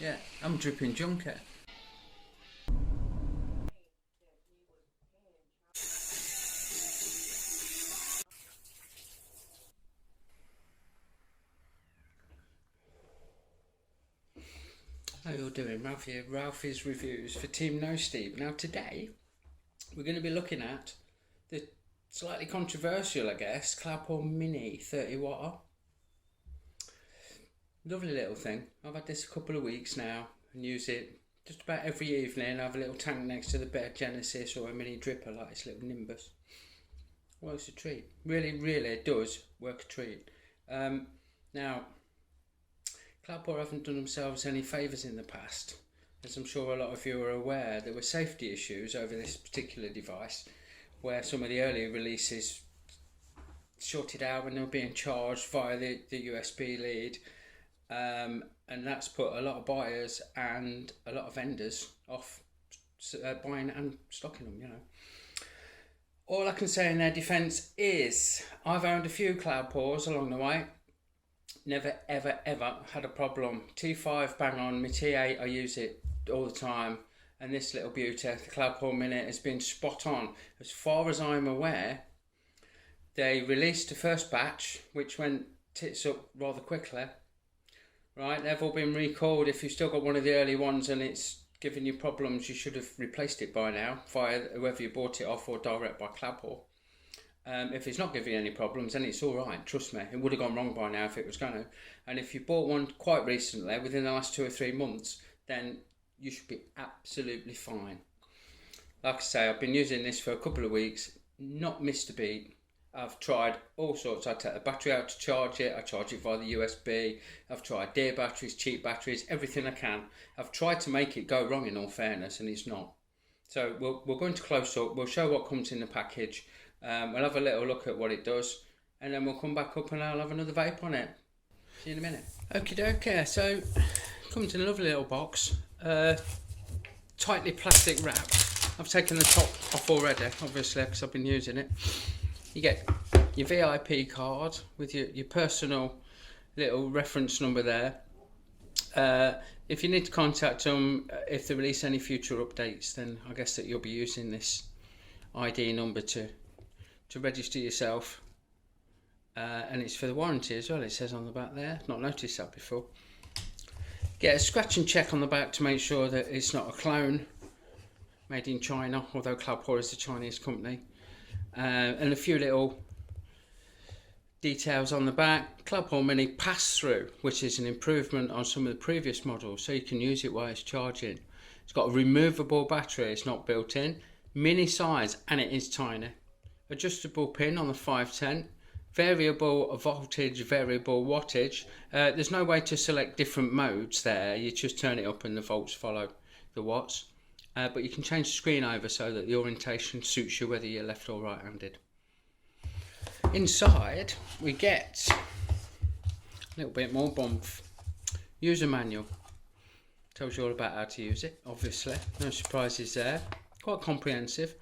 Yeah, I'm dripping junket. How you all doing? Ralph here, Ralphie's Reviews for Team No Steep. Now today, we're going to be looking at the slightly controversial, I guess, Cloupor Mini 30 watt. Lovely little thing. I've had this a couple of weeks now and use it just about every evening. I have a little tank next to the bed, Genesis, or a mini dripper like this little Nimbus. Well, it's a treat. Really, it does work a treat. Now, Cloupor haven't done themselves any favours in the past. As I'm sure a lot of you are aware, there were safety issues over this particular device where some of the earlier releases shorted out when they were being charged via the USB lead. And that's put a lot of buyers and a lot of vendors off buying and stocking them, you know. All I can say in their defence is I've owned a few Cloupors along the way. Never ever had a problem. T5 bang on, my T8 I use it all the time, and this little beauty, the Cloupor Mini, has been spot on. As far as I'm aware, they released the first batch which went tits up rather quickly. Right, they've all been recalled. If you've still got one of the early ones and it's giving you problems, you should have replaced it by now via whoever you bought it off or direct by Cloupor. If it's not giving you any problems, then it's all right. Trust me, it would have gone wrong by now if it was going to. And if you bought one quite recently, within the last 2 or 3 months, then you should be absolutely fine. Like I say, I've been using this for a couple of weeks, not missed a beat. I've tried all sorts. I take the battery out to charge it. I charge it via the USB. I've tried dear batteries, cheap batteries, everything I can. I've tried to make it go wrong in all fairness, and it's not. So we'll go into close up. We'll show what comes in the package. We'll have a little look at what it does, and then we'll come back up and I'll have another vape on it. See you in a minute. Okie dokie, so it comes in a lovely little box, tightly plastic wrapped. I've taken the top off already, obviously, because I've been using it. You get your VIP card with your personal little reference number there. If you need to contact them, if they release any future updates, then I guess that you'll be using this ID number to register yourself, and it's for the warranty as well. It says on the back there. Not noticed that before. Get a scratch and check on the back to make sure that it's not a clone made in China, although Cloupor is a Chinese company, and a few little details on the back. Cloupor Mini pass-through, which is an improvement on some of the previous models, so you can use it while it's charging. It's got a removable battery, it's not built in, mini size, and it is tiny. Adjustable pin on the 510, variable voltage, variable wattage. There's no way to select different modes there. You just turn it up and the volts follow the watts. But you can change the screen over so that the orientation suits you whether you're left or right handed. Inside we get a little bit more bump. User manual. Tells you all about how to use it, obviously. No surprises there. Quite comprehensive.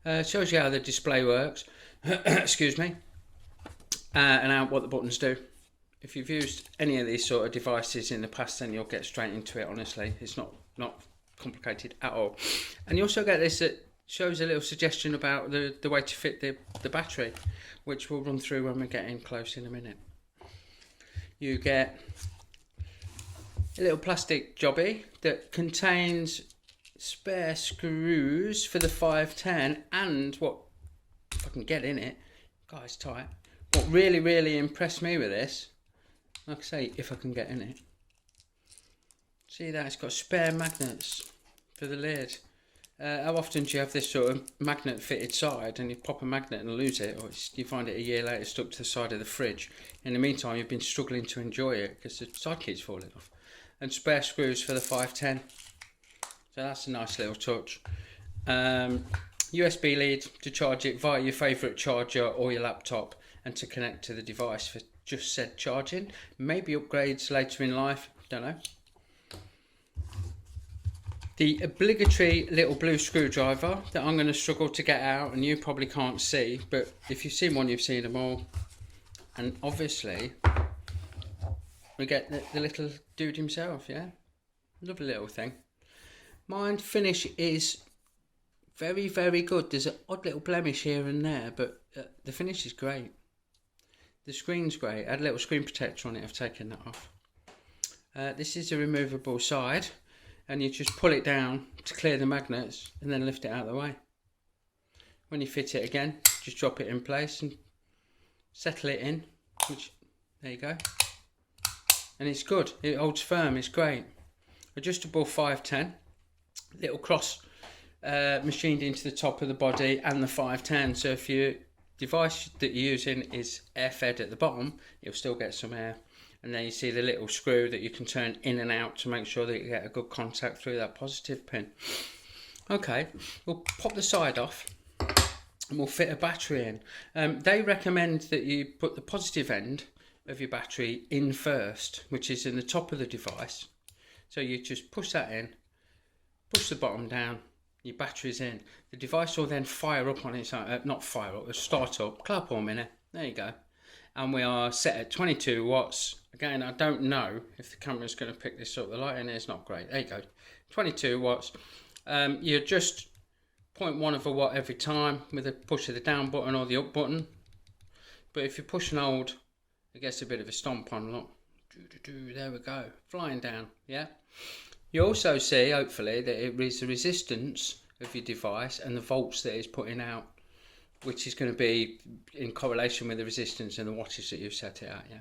Shows you how the display works. Excuse me. And what the buttons do. If you've used any of these sort of devices in the past, then you'll get straight into it, honestly. It's not complicated at all. And you also get this that shows a little suggestion about the way to fit the battery, which we'll run through when we get in close in a minute. You get a little plastic jobby that contains spare screws for the 510, and what, if I can get in it, God, it's tight. What really impressed me with this, like I say, if I can get in it, see that it's got spare magnets for the lid. How often do you have this sort of magnet fitted side and you pop a magnet and lose it, or you find it a year later stuck to the side of the fridge? In the meantime, you've been struggling to enjoy it because the side keeps falling off. And spare screws for the 510. So that's a nice little touch. USB lead to charge it via your favourite charger or your laptop, and to connect to the device for just said charging. Maybe upgrades later in life, don't know. The obligatory little blue screwdriver that I'm going to struggle to get out, and you probably can't see, but if you've seen one, you've seen them all. And obviously we get the little dude himself, yeah? Lovely little thing. Mine finish is very, very good. There's an odd little blemish here and there, but the finish is great. The screen's great. I had a little screen protector on it. I've taken that off. This is a removable side, and you just pull it down to clear the magnets and then lift it out of the way. When you fit it again, just drop it in place and settle it in, which, there you go. And it's good. It holds firm. It's great. Adjustable 510. Little cross machined into the top of the body and the 510. So if your device that you're using is air fed at the bottom, you'll still get some air. And then you see the little screw that you can turn in and out to make sure that you get a good contact through that positive pin. Okay, we'll pop the side off and we'll fit a battery in. They recommend that you put the positive end of your battery in first, which is in the top of the device. So you just push that in, push the bottom down, your battery's in. The device will then fire up on its own, not fire up, it'll start up. Cloupor Mini, there you go. And we are set at 22 watts. Again, I don't know if the camera's going to pick this up. The light in here is not great. There you go, 22 watts. You adjust 0.1 of a watt every time with a push of the down button or the up button. But if you push and hold, it gets a bit of a stomp on. Look, there we go, flying down. Yeah. You also see, hopefully, that it is the resistance of your device and the volts that it's putting out, which is going to be in correlation with the resistance and the wattage that you've set it at. Yeah.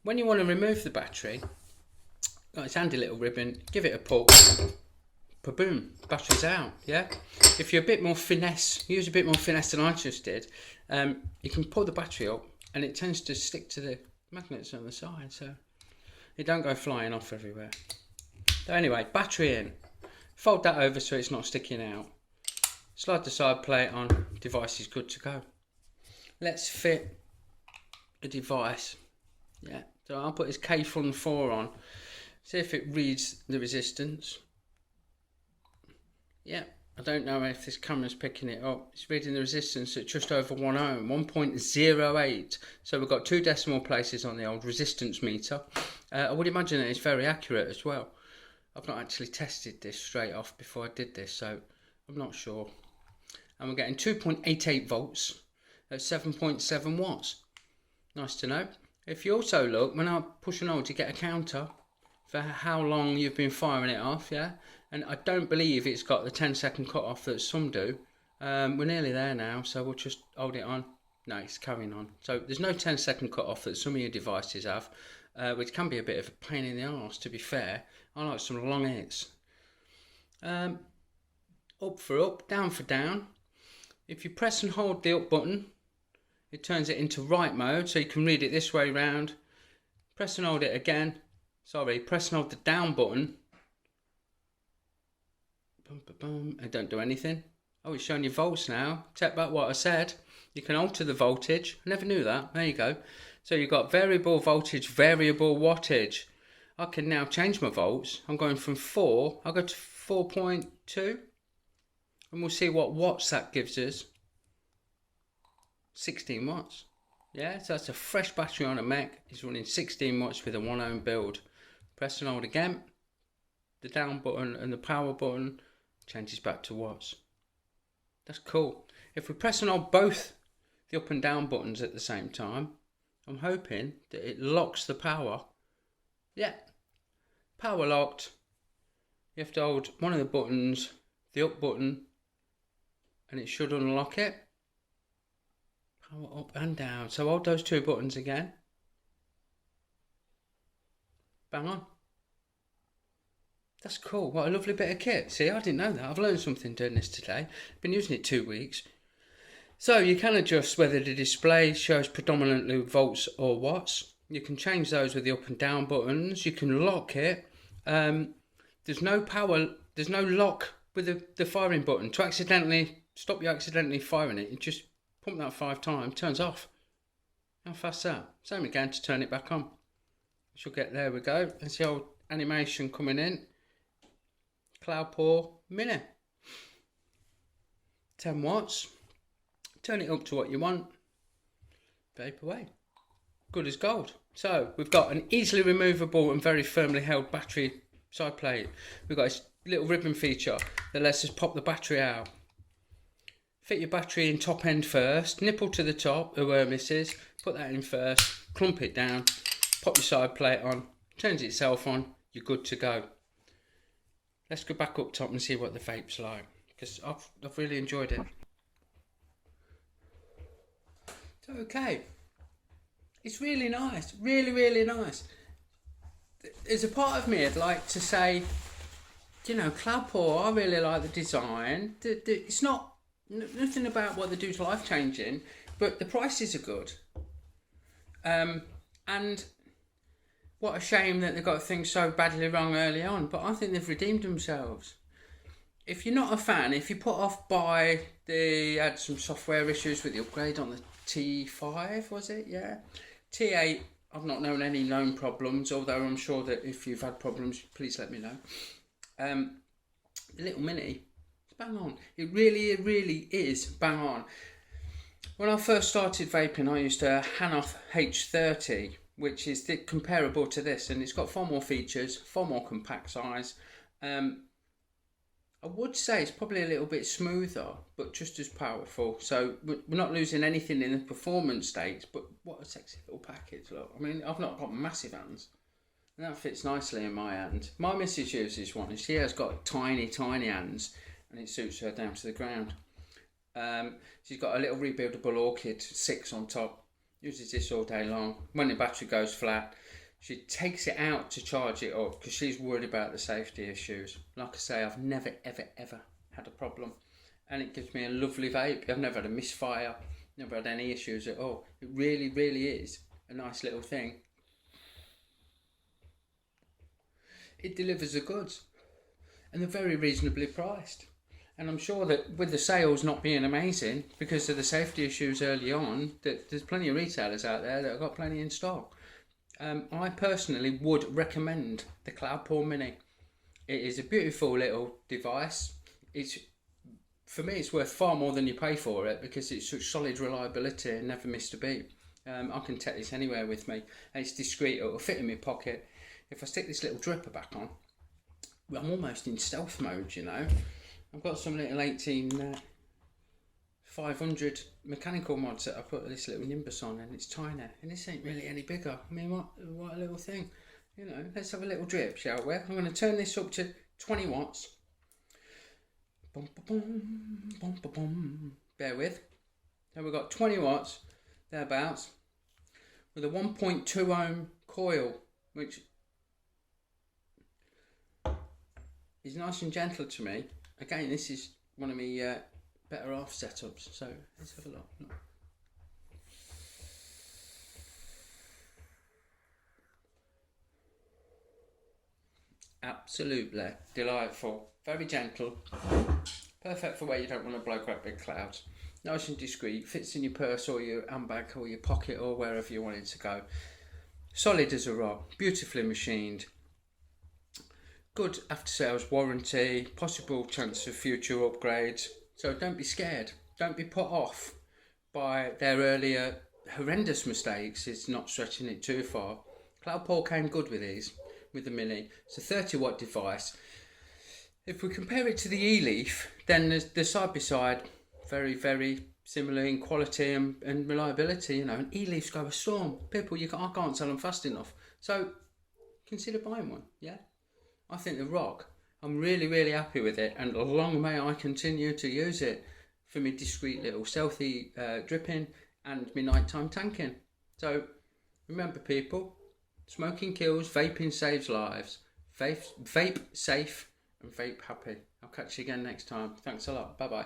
When you want to remove the battery, got this handy little ribbon, give it a pull, boom, battery's out. Yeah. If you're a bit more finesse, use a bit more finesse than I just did, you can pull the battery up and it tends to stick to the magnets on the side, so it don't go flying off everywhere. So anyway, battery in, fold that over so it's not sticking out, slide the side plate on, device is good to go. Let's fit the device. Yeah, so I'll put this K-Fun 4 on, see if it reads the resistance. Yeah, I don't know if this camera's picking it up. It's reading the resistance at just over 1 ohm, 1.08. So we've got 2 decimal places on the old resistance meter. I would imagine that it's very accurate as well. I've not actually tested this straight off before I did this, so I'm not sure. And we're getting 2.88 volts at 7.7 watts. Nice to know. If you also look, when I push and hold, you get a counter for how long you've been firing it off, yeah? And I don't believe it's got the 10-second cut off that some do. We're nearly there now, so we'll just hold it on. No, it's carrying on. So there's no 10-second cut off that some of your devices have, which can be a bit of a pain in the arse, to be fair. I like some long hits. Up for up, down for down. If you press and hold the up button, it turns it into write mode, so you can read it this way round. Press and hold it again. Sorry, press and hold the down button. It don't do anything. Oh, it's showing you volts now. Take back what I said. You can alter the voltage. I never knew that. There you go. So you've got variable voltage, variable wattage. I can now change my volts. I'm going from 4. I'll go to 4.2. And we'll see what watts that gives us. 16 watts. Yeah, so that's a fresh battery on a mech. It's running 16 watts with a 1 ohm build. Press and hold again. The down button and the power button changes back to watts. That's cool. If we press and hold both the up and down buttons at the same time, I'm hoping that it locks the power. Yeah, power locked. You have to hold one of the buttons, the up button, and it should unlock it. Power up and down. So hold those 2 buttons again. Bang on. That's cool. What a lovely bit of kit. See, I didn't know that. I've learned something doing this today. Been using it 2 weeks. So you can adjust whether the display shows predominantly volts or watts. You can change those with the up and down buttons. You can lock it. There's no power. There's no lock with the firing button. To accidentally stop you accidentally firing it, you just pump that 5 times. Turns off. How fast is that? Same again to turn it back on. She'll get, there we go. That's the old animation coming in. Cloupor Mini. 10 watts. Turn it up to what you want. Vape away. Good as gold. So we've got an easily removable and very firmly held battery side plate. We've got this little ribbon feature that lets us pop the battery out. Fit your battery in top end first, nipple to the top, the worm misses, put that in first, clump it down, pop your side plate on, turns itself on, you're good to go. Let's go back up top and see what the vape's like, because I've really enjoyed it. So okay, it's really nice, really nice. There's a part of me I'd like to say, you know, Cloupor, I really like the design. It's not nothing about what they do is life changing, but the prices are good. And what a shame that they got things so badly wrong early on, but I think they've redeemed themselves. If you're not a fan, if you're put off by they had some software issues with the upgrade on the T5, was it? Yeah. T8, I've not known any known problems, although I'm sure that if you've had problems, please let me know. The little Mini, it's bang on. It really is bang on. When I first started vaping, I used a Hanoff H30, which is comparable to this, and it's got far more features, far more compact size. I would say it's probably a little bit smoother, but just as powerful. So we're not losing anything in the performance stakes, but what a sexy little package, look. I mean, I've not got massive hands, and that fits nicely in my hand. My missus uses one, and she has got tiny hands, and it suits her down to the ground. She's got a little rebuildable Orchid 6 on top, uses this all day long. When the battery goes flat, she takes it out to charge it up because she's worried about the safety issues. Like I say, I've never ever had a problem, and it gives me a lovely vape. I've never had a misfire, never had any issues at all. It really is a nice little thing. It delivers the goods, and they're very reasonably priced. And I'm sure that with the sales not being amazing because of the safety issues early on, that there's plenty of retailers out there that have got plenty in stock. I personally would recommend the Cloupor Mini. It is a beautiful little device. For me, it's worth far more than you pay for it because it's such solid reliability and never missed a beat. I can take this anywhere with me, and it's discreet. It'll fit in my pocket. If I stick this little dripper back on, well, I'm almost in stealth mode, you know. I've got some little 500 mechanical mods that I put this little Nimbus on, and it's tiny, and this ain't really any bigger. I mean, what a little thing, you know. Let's have a little drip, shall we? I'm going to turn this up to 20 watts. Boom, boom, boom, boom, boom. Bear with. So we've got 20 watts thereabouts with a 1.2 ohm coil, which is nice and gentle to me. Again, this is one of my better half setups, so let's have a look. Absolutely delightful, very gentle, perfect for where you don't want to blow quite big clouds. Nice and discreet, fits in your purse or your handbag or your pocket or wherever you want it to go. Solid as a rock, beautifully machined. Good after sales warranty, possible chance of future upgrades. So don't be scared, don't be put off by their earlier horrendous mistakes. It's not stretching it too far. Cloupor came good with these, with the Mini. It's a 30 watt device. If we compare it to the e-leaf, then the side by side, very similar in quality and reliability. You know, and e-leafs go a storm. People, I can't sell them fast enough. So consider buying one, yeah? I think they rock. I'm really happy with it, and long may I continue to use it for my discreet little stealthy dripping and my nighttime tanking. So remember, people, smoking kills, vaping saves lives. Vape safe and vape happy. I'll catch you again next time. Thanks a lot. Bye bye.